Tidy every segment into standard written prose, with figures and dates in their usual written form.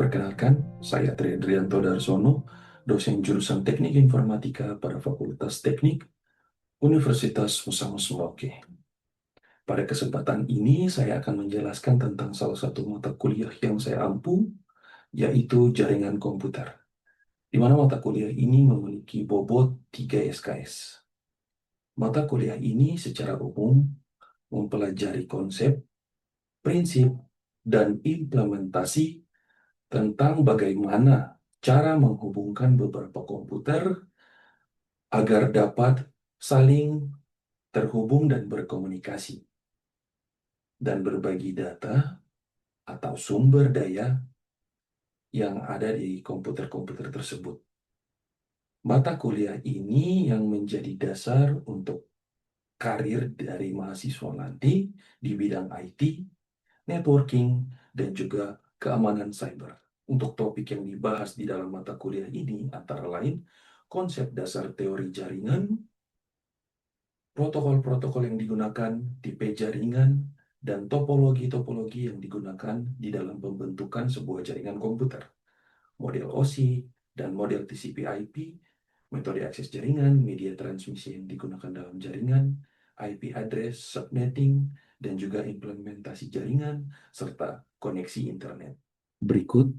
Perkenalkan, saya Tri Adrianto Darsono, dosen jurusan Teknik Informatika pada Fakultas Teknik Universitas Musamus Merauke. Pada kesempatan ini, saya akan menjelaskan tentang salah satu mata kuliah yang saya ampu, yaitu jaringan komputer, di mana mata kuliah ini memiliki bobot 3 SKS. Mata kuliah ini secara umum mempelajari konsep, prinsip, dan implementasi tentang bagaimana cara menghubungkan beberapa komputer agar dapat saling terhubung dan berkomunikasi dan berbagi data atau sumber daya yang ada di komputer-komputer tersebut. Mata kuliah ini yang menjadi dasar untuk karir dari mahasiswa nanti di bidang IT, networking, dan juga keamanan cyber. Untuk topik yang dibahas di dalam mata kuliah ini antara lain konsep dasar teori jaringan, protokol-protokol yang digunakan, tipe jaringan, dan topologi-topologi yang digunakan di dalam pembentukan sebuah jaringan komputer, model OSI dan model TCP/IP, metode akses jaringan, media transmisi yang digunakan dalam jaringan, IP address, subnetting, dan juga implementasi jaringan, serta koneksi internet. Berikut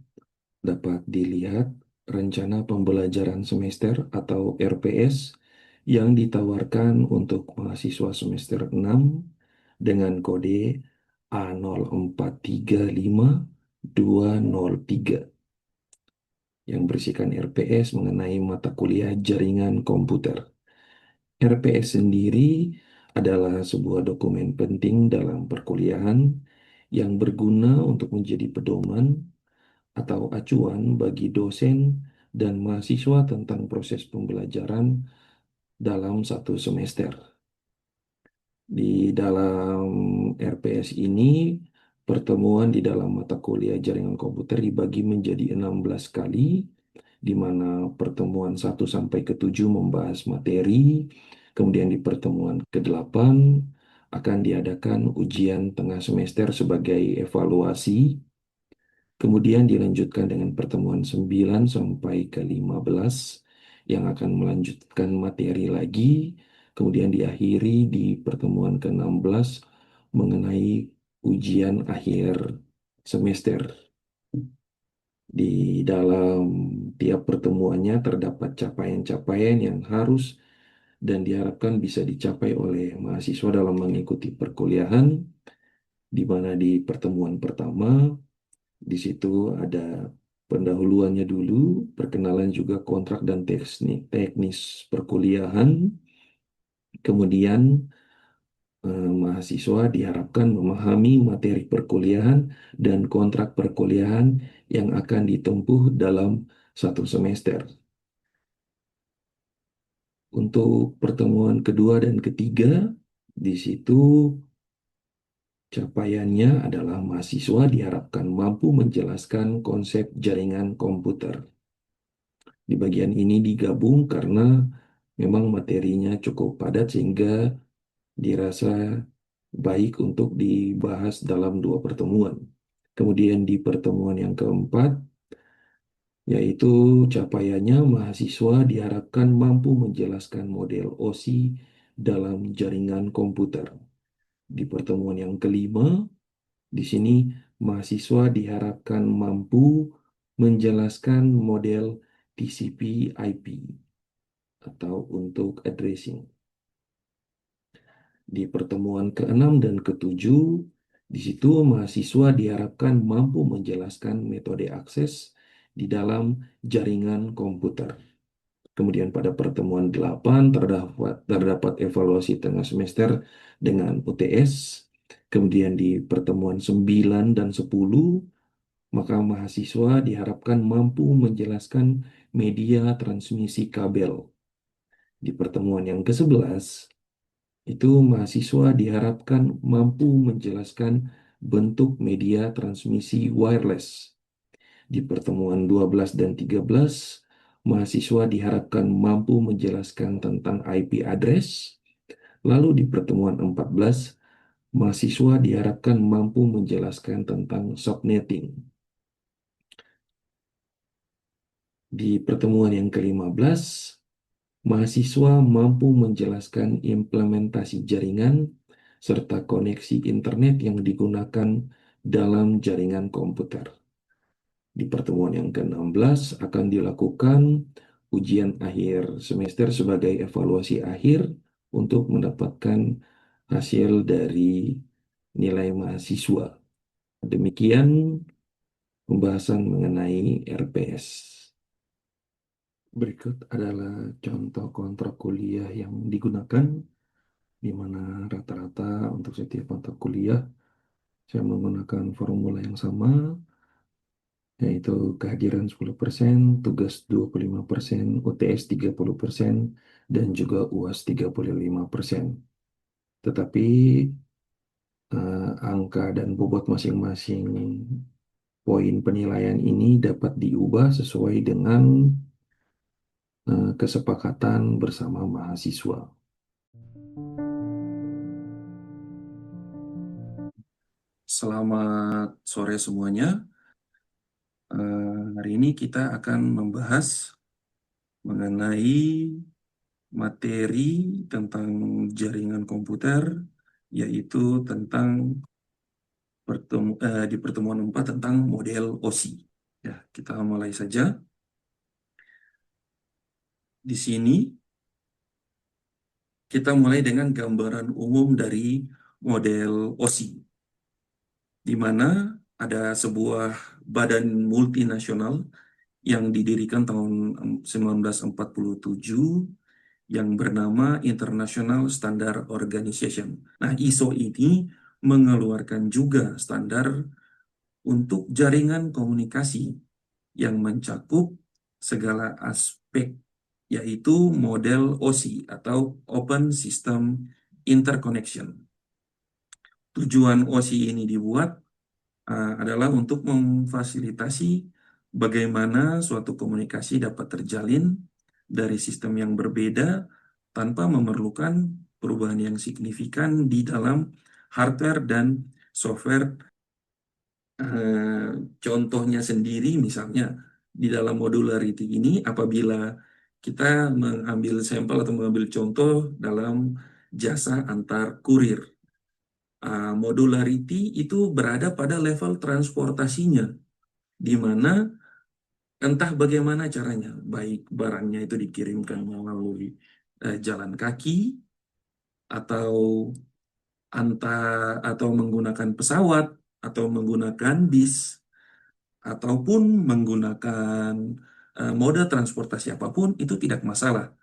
dapat dilihat rencana pembelajaran semester atau RPS yang ditawarkan untuk mahasiswa semester 6 dengan kode A0435-203 yang berisikan RPS mengenai mata kuliah jaringan komputer. RPS sendiri adalah sebuah dokumen penting dalam perkuliahan yang berguna untuk menjadi pedoman atau acuan bagi dosen dan mahasiswa tentang proses pembelajaran dalam satu semester. Di dalam RPS ini, pertemuan di dalam mata kuliah jaringan komputer dibagi menjadi 16 kali, di mana pertemuan 1 sampai ke 7 membahas materi, kemudian di pertemuan ke-8 akan diadakan ujian tengah semester sebagai evaluasi. Kemudian dilanjutkan dengan pertemuan 9 sampai ke 15 yang akan melanjutkan materi lagi. Kemudian diakhiri di pertemuan ke-16 mengenai ujian akhir semester. Di dalam tiap pertemuannya terdapat capaian-capaian yang harus dan diharapkan bisa dicapai oleh mahasiswa dalam mengikuti perkuliahan, di mana di pertemuan pertama di situ ada pendahuluannya dulu, perkenalan juga kontrak dan teknis perkuliahan. Kemudian mahasiswa diharapkan memahami materi perkuliahan dan kontrak perkuliahan yang akan ditempuh dalam satu semester. Untuk pertemuan kedua dan ketiga, di situ capaiannya adalah mahasiswa diharapkan mampu menjelaskan konsep jaringan komputer. Di bagian ini digabung karena memang materinya cukup padat sehingga dirasa baik untuk dibahas dalam 2 pertemuan. Kemudian di pertemuan yang keempat, yaitu capaiannya mahasiswa diharapkan mampu menjelaskan model OSI dalam jaringan komputer. Di pertemuan yang kelima, di sini mahasiswa diharapkan mampu menjelaskan model TCP/IP atau untuk addressing. Di pertemuan ke-6 dan ke-7, di situ mahasiswa diharapkan mampu menjelaskan metode akses di dalam jaringan komputer. Kemudian pada pertemuan 8 terdapat evaluasi tengah semester dengan UTS. Kemudian di pertemuan 9 dan 10, maka mahasiswa diharapkan mampu menjelaskan media transmisi kabel. Di pertemuan yang ke-11, itu mahasiswa diharapkan mampu menjelaskan bentuk media transmisi wireless. Di pertemuan 12 dan 13, mahasiswa diharapkan mampu menjelaskan tentang IP address. Lalu di pertemuan 14, mahasiswa diharapkan mampu menjelaskan tentang subnetting. Di pertemuan yang ke-15, mahasiswa mampu menjelaskan implementasi jaringan serta koneksi internet yang digunakan dalam jaringan komputer. Di pertemuan yang ke-16 akan dilakukan ujian akhir semester sebagai evaluasi akhir untuk mendapatkan hasil dari nilai mahasiswa. Demikian pembahasan mengenai RPS. Berikut adalah contoh kontrak kuliah yang digunakan, di mana rata-rata untuk setiap mata kuliah saya menggunakan formula yang sama, yaitu kehadiran 10%, tugas 25%, UTS 30%, dan juga UAS 35%. Tetapi angka dan bobot masing-masing poin penilaian ini dapat diubah sesuai dengan kesepakatan bersama mahasiswa. Selamat sore semuanya. Hari ini kita akan membahas mengenai materi tentang jaringan komputer, yaitu tentang di pertemuan 4 tentang model OSI. Ya, kita mulai saja. Di sini kita mulai dengan gambaran umum dari model OSI, di mana ada sebuah badan multinasional yang didirikan tahun 1947 yang bernama International Standard Organization. Nah, ISO ini mengeluarkan juga standar untuk jaringan komunikasi yang mencakup segala aspek, yaitu model OSI atau Open System Interconnection. Tujuan OSI ini dibuat adalah untuk memfasilitasi bagaimana suatu komunikasi dapat terjalin dari sistem yang berbeda tanpa memerlukan perubahan yang signifikan di dalam hardware dan software. Contohnya sendiri misalnya di dalam modularity ini, apabila kita mengambil sampel atau mengambil contoh dalam jasa antar kurir, modularity itu berada pada level transportasinya, di mana entah bagaimana caranya, baik barangnya itu dikirimkan melalui jalan kaki atau atau menggunakan pesawat atau menggunakan bis ataupun menggunakan moda transportasi apapun, itu tidak masalah.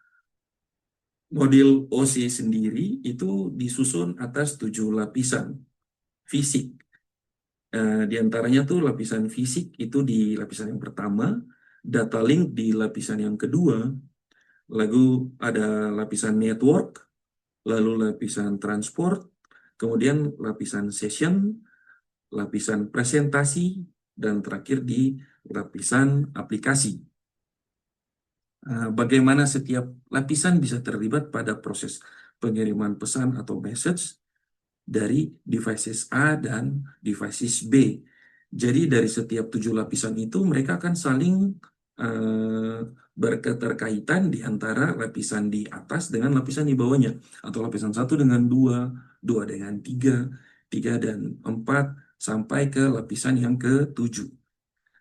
Model OC sendiri itu disusun atas 7 lapisan fisik. Di antaranya tuh lapisan fisik itu di lapisan yang pertama, data link di lapisan yang kedua, lalu ada lapisan network, lalu lapisan transport, kemudian lapisan session, lapisan presentasi, dan terakhir di lapisan aplikasi. Bagaimana setiap lapisan bisa terlibat pada proses pengiriman pesan atau message dari devices A dan devices B. Jadi dari setiap 7 lapisan itu mereka akan saling berketerkaitan di antara lapisan di atas dengan lapisan di bawahnya, atau lapisan 1 dengan 2, 2 dengan 3, 3 dan 4, sampai ke lapisan yang ke-7.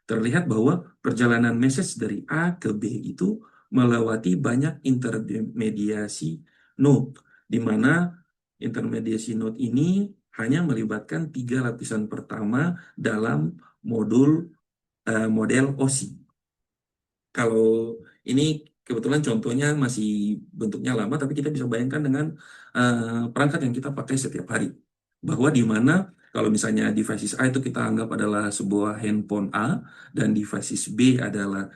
Terlihat bahwa perjalanan message dari A ke B itu melewati banyak intermediasi node, di mana intermediasi node ini hanya melibatkan 3 lapisan pertama dalam model OSI. Kalau ini kebetulan contohnya masih bentuknya lama, tapi kita bisa bayangkan dengan perangkat yang kita pakai setiap hari. Bahwa di mana kalau misalnya devices A itu kita anggap adalah sebuah handphone A, dan devices B adalah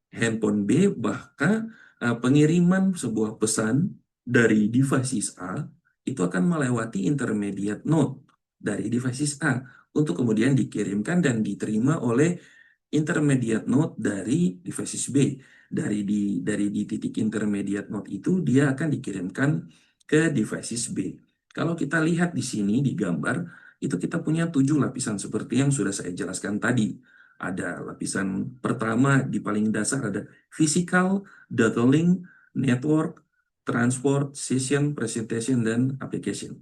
handphone B, bahkan pengiriman sebuah pesan dari devices A itu akan melewati intermediate node dari devices A untuk kemudian dikirimkan dan diterima oleh intermediate node dari devices B. Dari di titik intermediate node itu dia akan dikirimkan ke devices B. Kalau kita lihat di sini di gambar, itu kita punya 7 lapisan seperti yang sudah saya jelaskan tadi. Ada lapisan pertama di paling dasar ada physical, data link, network, transport, session, presentation, dan application.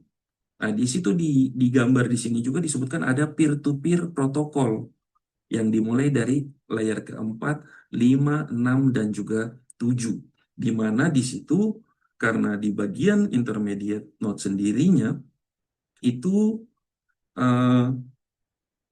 Nah, di situ di gambar di sini juga disebutkan ada peer-to-peer protokol yang dimulai dari layer keempat, 5, 6, dan juga 7. Di mana di situ karena di bagian intermediate node sendirinya itu eh,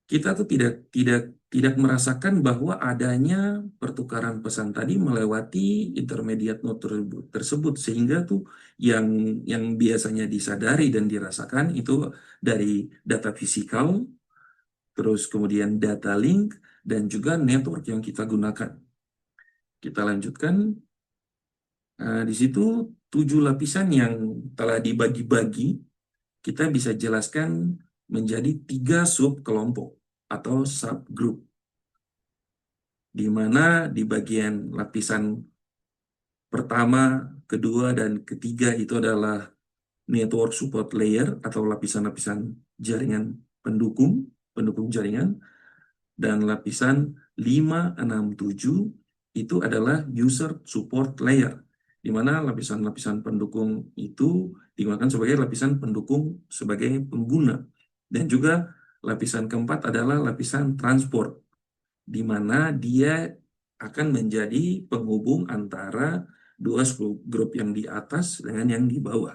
kita tuh tidak merasakan bahwa adanya pertukaran pesan tadi melewati intermediate node tersebut, sehingga tuh yang biasanya disadari dan dirasakan itu dari data fisikal, terus kemudian data link, dan juga network yang kita gunakan. Kita lanjutkan. Di situ 7 lapisan yang telah dibagi-bagi kita bisa jelaskan menjadi 3 sub kelompok atau subgroup, di mana di bagian lapisan pertama, kedua, dan ketiga itu adalah network support layer atau lapisan-lapisan jaringan pendukung, pendukung jaringan, dan lapisan 5, 6, 7 itu adalah user support layer, di mana lapisan-lapisan pendukung itu digunakan sebagai lapisan pendukung sebagai pengguna. Dan juga lapisan keempat adalah lapisan transport, di mana dia akan menjadi penghubung antara dua grup yang di atas dengan yang di bawah.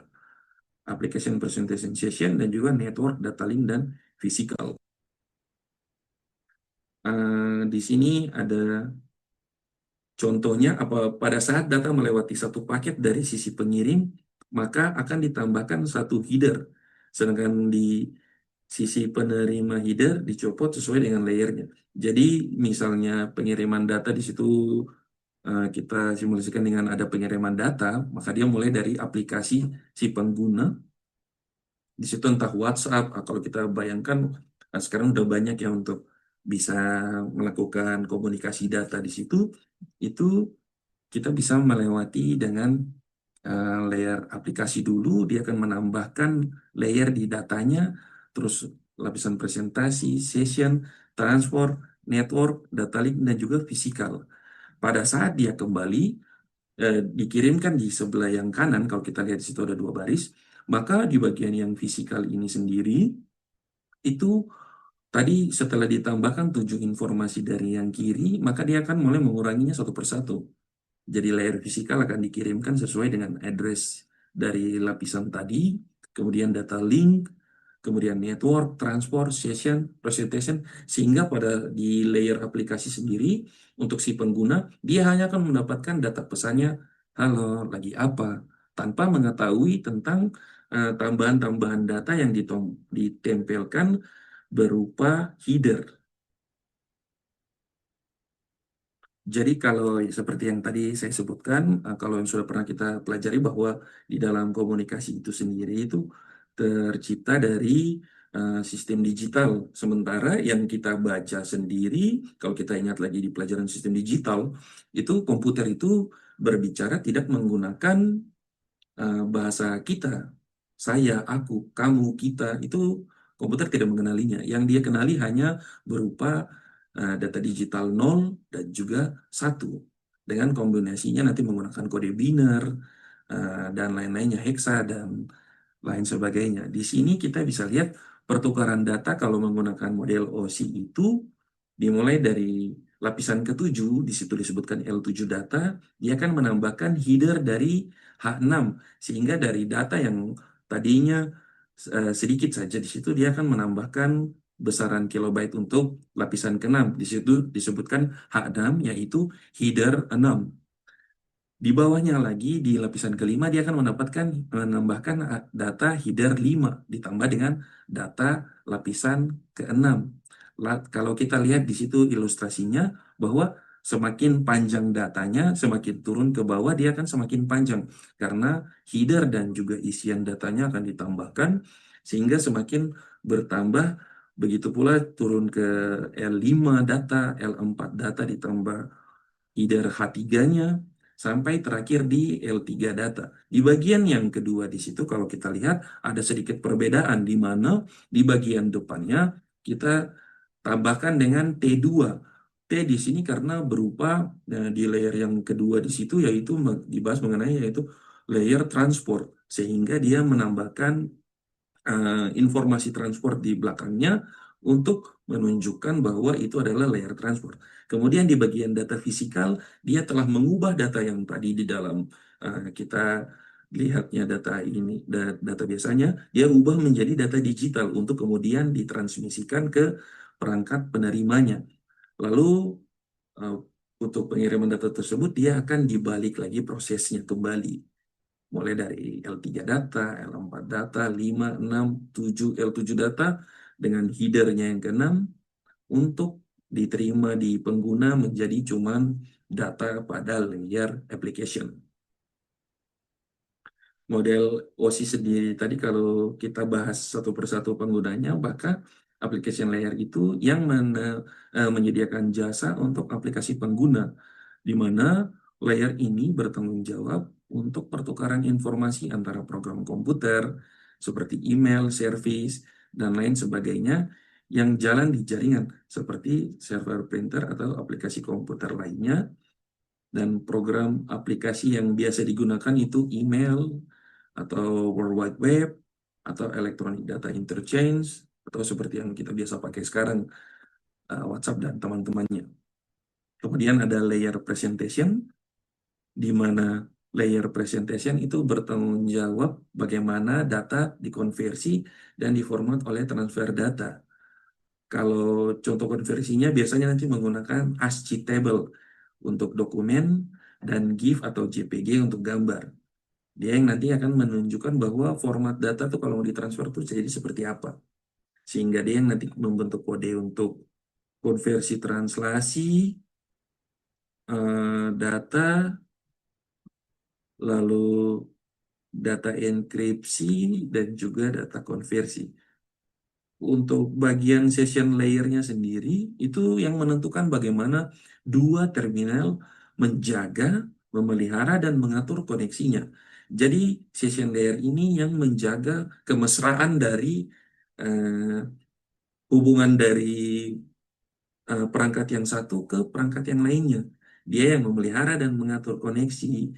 Application Presentation Session dan juga Network Data Link dan Physical. Di sini ada contohnya, pada saat data melewati satu paket dari sisi pengirim, maka akan ditambahkan satu header. Sedangkan di sisi penerima header dicopot sesuai dengan layernya. Jadi misalnya pengiriman data di situ kita simulasikan dengan ada pengiriman data, maka dia mulai dari aplikasi si pengguna. Di situ entah WhatsApp, kalau kita bayangkan sekarang udah banyak yang untuk bisa melakukan komunikasi data di situ, itu kita bisa melewati dengan layer aplikasi dulu, dia akan menambahkan layer di datanya, terus lapisan presentasi, session, transport, network, data link, dan juga fisikal. Pada saat dia kembali, dikirimkan di sebelah yang kanan, kalau kita lihat di situ ada 2 baris, maka di bagian yang fisikal ini sendiri, itu tadi setelah ditambahkan 7 informasi dari yang kiri, maka dia akan mulai menguranginya satu persatu. Jadi layer fisikal akan dikirimkan sesuai dengan address dari lapisan tadi, kemudian data link, kemudian network, transport, session, presentation, sehingga pada di layer aplikasi sendiri, untuk si pengguna, dia hanya akan mendapatkan data pesannya, halo, lagi apa, tanpa mengetahui tentang tambahan-tambahan data yang ditempelkan berupa header. Jadi kalau seperti yang tadi saya sebutkan, kalau yang sudah pernah kita pelajari bahwa di dalam komunikasi itu sendiri itu tercipta dari sistem digital. Sementara yang kita baca sendiri, kalau kita ingat lagi di pelajaran sistem digital, itu komputer itu berbicara tidak menggunakan bahasa kita. Saya, aku, kamu, kita, itu komputer tidak mengenalinya. Yang dia kenali hanya berupa data digital 0 dan juga 1. Dengan kombinasinya nanti menggunakan kode biner, dan lain-lainnya, hexa, dan lain sebagainya. Di sini kita bisa lihat pertukaran data kalau menggunakan model OC itu dimulai dari lapisan ketujuh, di situ disebutkan L7 data, dia akan menambahkan header dari H6, sehingga dari data yang tadinya sedikit saja di situ dia akan menambahkan besaran kilobyte untuk lapisan ke-6. Di situ disebutkan H6 yaitu header 6. Di bawahnya lagi di lapisan kelima dia akan menambahkan data header 5 ditambah dengan data lapisan ke-6. Kalau kita lihat di situ ilustrasinya bahwa semakin panjang datanya, semakin turun ke bawah dia akan semakin panjang karena header dan juga isian datanya akan ditambahkan sehingga semakin bertambah. Begitu pula turun ke L5 data, L4 data ditambah header H3-nya sampai terakhir di L3 data. Di bagian yang kedua di situ kalau kita lihat ada sedikit perbedaan di mana di bagian depannya kita tambahkan dengan T2 T di sini karena berupa di layer yang kedua di situ yaitu dibahas mengenai yaitu layer transport, sehingga dia menambahkan informasi transport di belakangnya untuk menunjukkan bahwa itu adalah layer transport. Kemudian di bagian data fisikal, dia telah mengubah data yang tadi di dalam kita lihatnya data ini, data biasanya, dia ubah menjadi data digital untuk kemudian ditransmisikan ke perangkat penerimanya. Lalu eh, untuk pengiriman data tersebut, dia akan dibalik lagi prosesnya kembali mulai dari L3 data, L4 data, 5, 6, 7, L7 data dengan headernya yang keenam untuk diterima di pengguna menjadi cuman data pada layer application. Model OSI sendiri tadi kalau kita bahas satu persatu penggunanya, maka application layer itu yang menyediakan jasa untuk aplikasi pengguna, di mana layer ini bertanggung jawab untuk pertukaran informasi antara program komputer, seperti email, service, dan lain sebagainya, yang jalan di jaringan, seperti server printer atau aplikasi komputer lainnya, dan program aplikasi yang biasa digunakan itu email, atau World Wide Web, atau Electronic Data Interchange, atau seperti yang kita biasa pakai sekarang, WhatsApp dan teman-temannya. Kemudian ada layer presentation, di mana layer presentation itu bertanggung jawab bagaimana data dikonversi dan diformat oleh transfer data. Kalau contoh konversinya biasanya nanti menggunakan ASCII table untuk dokumen dan GIF atau JPG untuk gambar. Dia yang nanti akan menunjukkan bahwa format data tuh kalau mau ditransfer tuh jadi seperti apa. Sehingga dia yang nanti membentuk kode untuk konversi translasi, data, lalu data enkripsi, dan juga data konversi. Untuk bagian session layernya sendiri, itu yang menentukan bagaimana dua terminal menjaga, memelihara, dan mengatur koneksinya. Jadi, session layer ini yang menjaga kemesraan dari eh, hubungan dari perangkat yang satu ke perangkat yang lainnya. Dia yang memelihara dan mengatur koneksi,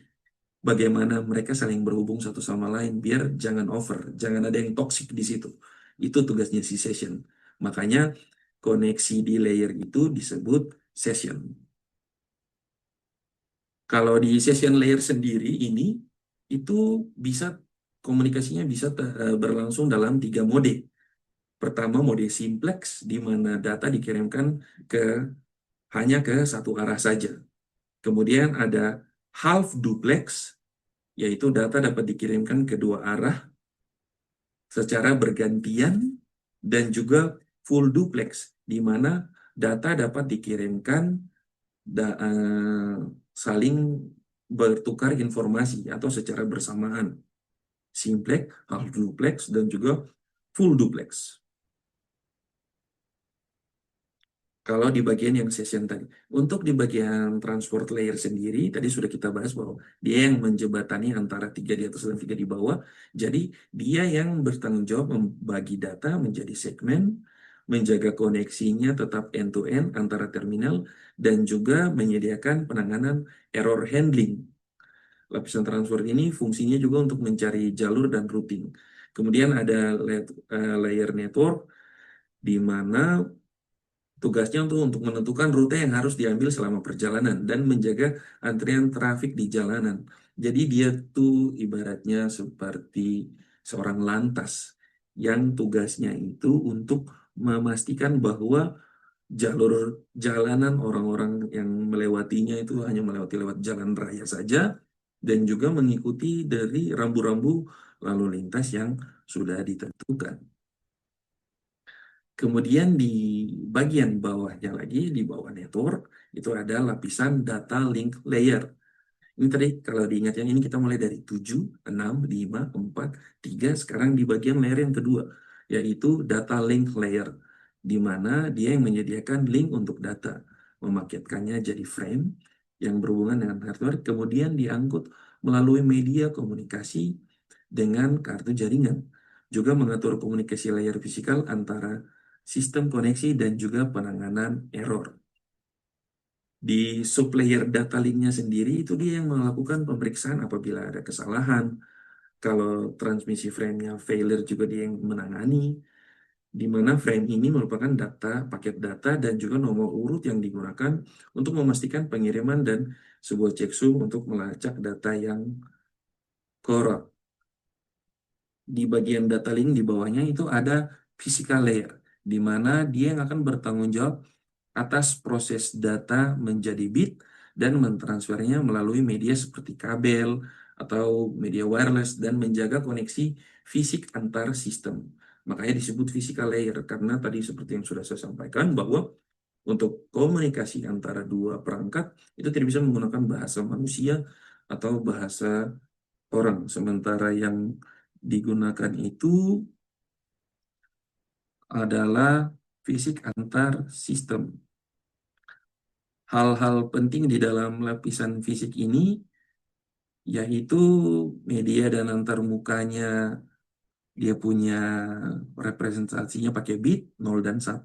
bagaimana mereka saling berhubung satu sama lain, biar jangan over, jangan ada yang toksik di situ. Itu tugasnya si session. Makanya koneksi di layer itu disebut session. Kalau di session layer sendiri ini, itu bisa komunikasinya bisa berlangsung dalam tiga mode. Pertama, mode simplex, di mana data dikirimkan ke hanya ke satu arah saja. Kemudian ada half duplex, yaitu data dapat dikirimkan ke dua arah secara bergantian, dan juga full duplex, di mana data dapat dikirimkan saling bertukar informasi atau secara bersamaan. Simplex, half duplex, dan juga full duplex. Kalau di bagian yang session tadi, untuk di bagian transport layer sendiri, tadi sudah kita bahas bahwa dia yang menjembatani antara tiga di atas dan tiga di bawah. Jadi dia yang bertanggung jawab membagi data menjadi segmen, menjaga koneksinya tetap end-to-end antara terminal, dan juga menyediakan penanganan error handling. Lapisan transport ini fungsinya juga untuk mencari jalur dan routing. Kemudian ada layer network, di mana tugasnya untuk menentukan rute yang harus diambil selama perjalanan dan menjaga antrian trafik di jalanan. Jadi dia tuh ibaratnya seperti seorang lantas yang tugasnya itu untuk memastikan bahwa jalur jalanan orang-orang yang melewatinya itu hanya melewati lewat jalan raya saja, dan juga mengikuti dari rambu-rambu lalu lintas yang sudah ditentukan. Kemudian di bagian bawahnya lagi, di bawah network, itu ada lapisan data link layer. Ini tadi kalau diingat yang ini kita mulai dari 7, 6, 5, 4, 3, sekarang di bagian layer yang kedua, yaitu data link layer, di mana dia yang menyediakan link untuk data, memaketkannya jadi frame yang berhubungan dengan hardware, kemudian diangkut melalui media komunikasi dengan kartu jaringan. Juga mengatur komunikasi layer fisikal antara sistem koneksi dan juga penanganan error. Di sublayer data linknya sendiri itu dia yang melakukan pemeriksaan apabila ada kesalahan. Kalau transmisi frame-nya failure juga dia yang menangani, di mana frame ini merupakan data, paket data, dan juga nomor urut yang digunakan untuk memastikan pengiriman dan sebuah checksum untuk melacak data yang korup. Di bagian data link di bawahnya itu ada physical layer, di mana dia yang akan bertanggung jawab atas proses data menjadi bit dan mentransfernya melalui media seperti kabel atau media wireless dan menjaga koneksi fisik antar sistem. Makanya disebut physical layer karena tadi seperti yang sudah saya sampaikan bahwa untuk komunikasi antara dua perangkat itu tidak bisa menggunakan bahasa manusia atau bahasa orang. Sementara yang digunakan itu adalah fisik antar sistem. Hal-hal penting di dalam lapisan fisik ini yaitu media dan antarmukanya dia punya representasinya pakai bit 0 dan 1,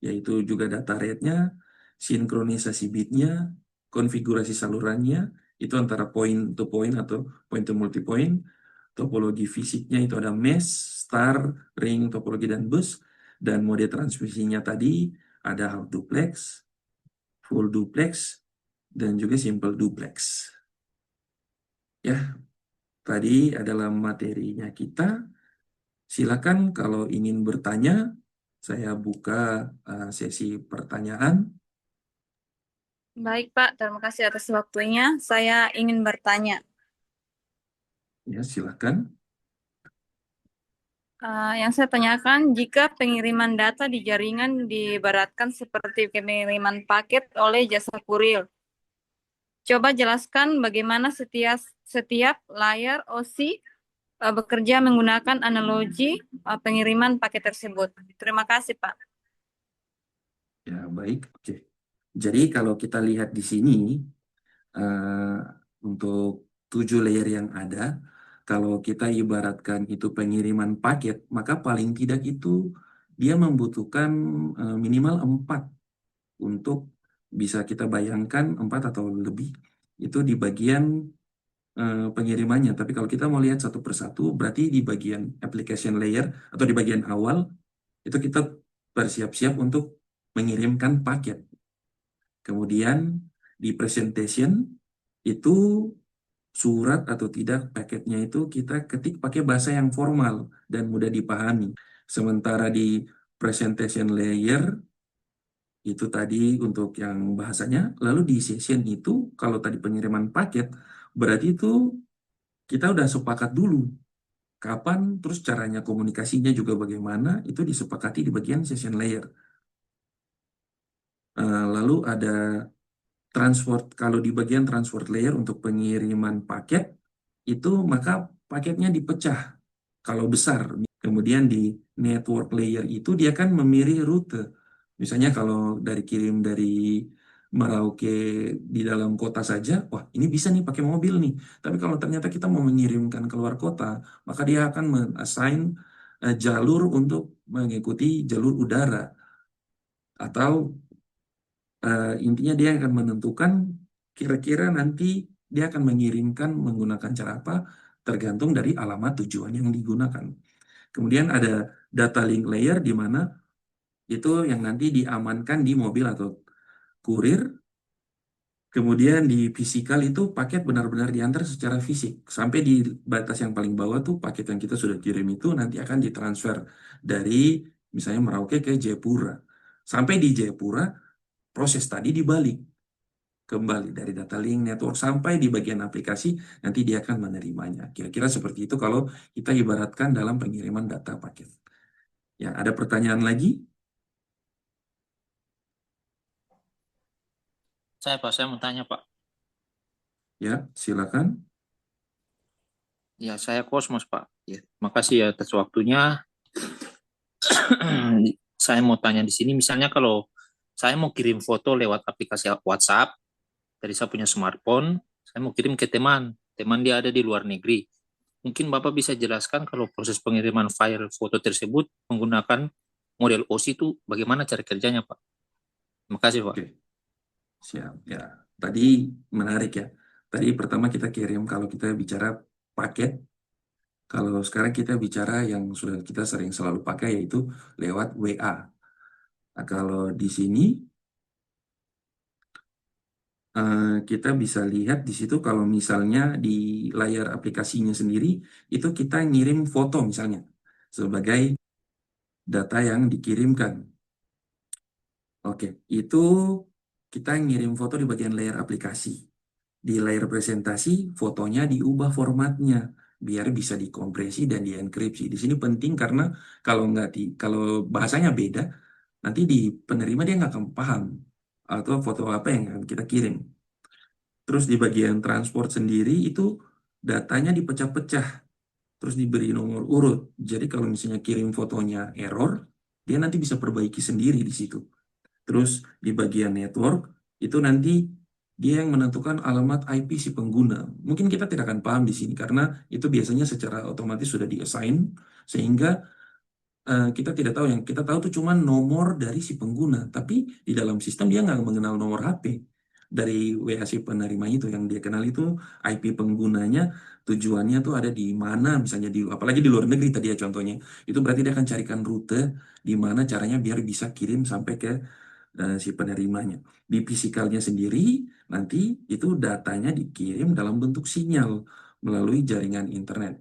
yaitu juga data rate-nya, sinkronisasi bitnya, konfigurasi salurannya, itu antara point to point atau point to multipoint, topologi fisiknya itu ada mesh, star, ring, topologi, dan bus, dan mode transmisinya tadi ada half duplex, full duplex, dan juga simple duplex. Ya, tadi adalah materinya kita. Silakan kalau ingin bertanya, saya buka sesi pertanyaan. Baik, Pak. Terima kasih atas waktunya. Saya ingin bertanya. Ya, silakan. Yang saya tanyakan, jika pengiriman data di jaringan diibaratkan seperti pengiriman paket oleh jasa kurir, coba jelaskan bagaimana setiap layar OSI bekerja menggunakan analogi pengiriman paket tersebut. Terima kasih, Pak. Ya, baik. Oke. Jadi kalau kita lihat di sini, eh, untuk 7 layer yang ada, kalau kita ibaratkan itu pengiriman paket, maka paling tidak itu dia membutuhkan minimal 4 untuk bisa kita bayangkan 4 atau lebih itu di bagian pengirimannya. Tapi kalau kita mau lihat satu persatu, berarti di bagian application layer atau di bagian awal itu kita bersiap-siap untuk mengirimkan paket. Kemudian di presentation itu surat atau tidak paketnya itu kita ketik pakai bahasa yang formal dan mudah dipahami. Sementara di presentation layer itu tadi untuk yang bahasanya, lalu di session itu kalau tadi pengiriman paket berarti itu kita udah sepakat dulu kapan, terus caranya komunikasinya juga bagaimana, itu disepakati di bagian session layer. Lalu ada transport, kalau di bagian transport layer untuk pengiriman paket, itu maka paketnya dipecah kalau besar. Kemudian di network layer itu dia kan memilih rute. Misalnya kalau kirim dari Merauke di dalam kota saja, wah ini bisa nih pakai mobil nih. Tapi kalau ternyata kita mau mengirimkan keluar kota, maka dia akan men-assign jalur untuk mengikuti jalur udara. Atau intinya dia akan menentukan kira-kira nanti dia akan mengirimkan menggunakan cara apa, tergantung dari alamat tujuan yang digunakan. Kemudian ada data link layer di mana itu yang nanti diamankan di mobil atau kurir. Kemudian di fisikal itu paket benar-benar diantar secara fisik. Sampai di batas yang paling bawah tuh paket yang kita sudah kirim itu nanti akan ditransfer dari misalnya Merauke ke Jayapura. Sampai di Jayapura, proses tadi dibalik. Kembali dari data link network sampai di bagian aplikasi, nanti dia akan menerimanya. Kira-kira seperti itu kalau kita ibaratkan dalam pengiriman data paket. Ya, ada pertanyaan lagi? Saya mau tanya, Pak. Ya, silakan. Ya, saya Kosmos, Pak. Ya, makasih ya atas waktunya. Saya mau tanya di sini, misalnya kalau saya mau kirim foto lewat aplikasi WhatsApp dari saya punya smartphone, saya mau kirim ke teman dia ada di luar negeri. Mungkin Bapak bisa jelaskan kalau proses pengiriman file foto tersebut menggunakan model OSI itu bagaimana cara kerjanya, Pak? Terima kasih, Pak. Oke. Siap, ya. Tadi menarik ya. Tadi pertama kita kirim kalau kita bicara paket. Kalau sekarang kita bicara yang sudah kita sering selalu pakai yaitu lewat WA. Nah, kalau di sini kita bisa lihat di situ kalau misalnya di layar aplikasinya sendiri itu kita ngirim foto misalnya sebagai data yang dikirimkan. Oke, itu kita ngirim foto di bagian layar aplikasi. Di layar presentasi, fotonya diubah formatnya biar bisa dikompresi dan dienkripsi. Di sini penting karena kalau bahasanya beda, nanti di penerima dia nggak akan paham atau foto apa yang akan kita kirim. Terus di bagian transport sendiri itu datanya dipecah-pecah, terus diberi nomor urut. Jadi kalau misalnya kirim fotonya error, dia nanti bisa perbaiki sendiri di situ. Terus di bagian network itu nanti dia yang menentukan alamat IP si pengguna. Mungkin kita tidak akan paham di sini karena itu biasanya secara otomatis sudah di-assign sehingga kita tidak tahu, yang kita tahu tuh cuma nomor dari si pengguna, tapi di dalam sistem dia nggak mengenal nomor HP dari WA si penerima itu. Yang dia kenal itu IP penggunanya, tujuannya tuh ada di mana, misalnya di apalagi di luar negeri tadi ya contohnya. Itu berarti dia akan carikan rute di mana caranya biar bisa kirim sampai ke si penerimanya. Di fisikalnya sendiri nanti itu datanya dikirim dalam bentuk sinyal melalui jaringan internet,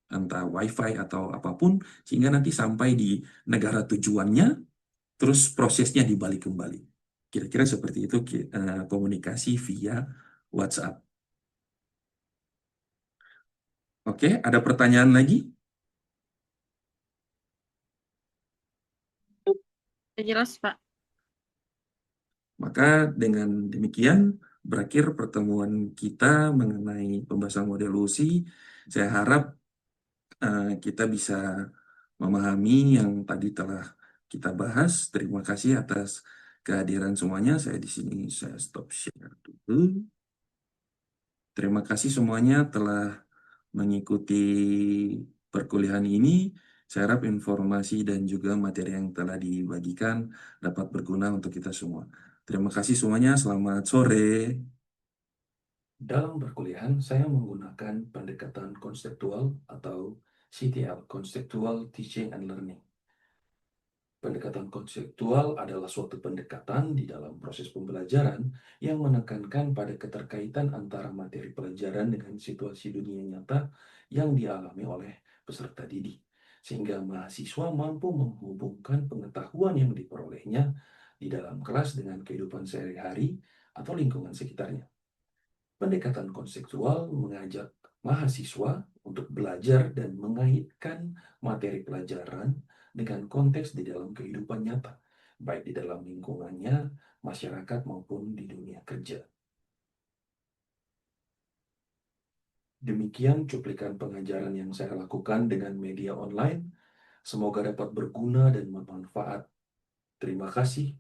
entah WiFi atau apapun, sehingga nanti sampai di negara tujuannya, terus prosesnya dibalik kembali. Kira-kira seperti itu komunikasi via WhatsApp. Oke, ada pertanyaan lagi? Sudah jelas, Pak. Maka dengan demikian berakhir pertemuan kita mengenai pembahasan model Lucy. Saya harap kita bisa memahami yang tadi telah kita bahas. Terima kasih atas kehadiran semuanya. Saya di sini saya stop share dulu. Terima kasih semuanya telah mengikuti perkuliahan ini. Saya harap informasi dan juga materi yang telah dibagikan dapat berguna untuk kita semua. Terima kasih semuanya. Selamat sore. Dalam perkuliahan, saya menggunakan pendekatan konseptual atau CTL, Conceptual Teaching and Learning. Pendekatan konseptual adalah suatu pendekatan di dalam proses pembelajaran yang menekankan pada keterkaitan antara materi pelajaran dengan situasi dunia nyata yang dialami oleh peserta didik, sehingga mahasiswa mampu menghubungkan pengetahuan yang diperolehnya di dalam kelas dengan kehidupan sehari-hari atau lingkungan sekitarnya. Pendekatan konseptual mengajak mahasiswa untuk belajar dan mengaitkan materi pelajaran dengan konteks di dalam kehidupan nyata, baik di dalam lingkungannya, masyarakat, maupun di dunia kerja. Demikian cuplikan pengajaran yang saya lakukan dengan media online. Semoga dapat berguna dan bermanfaat. Terima kasih.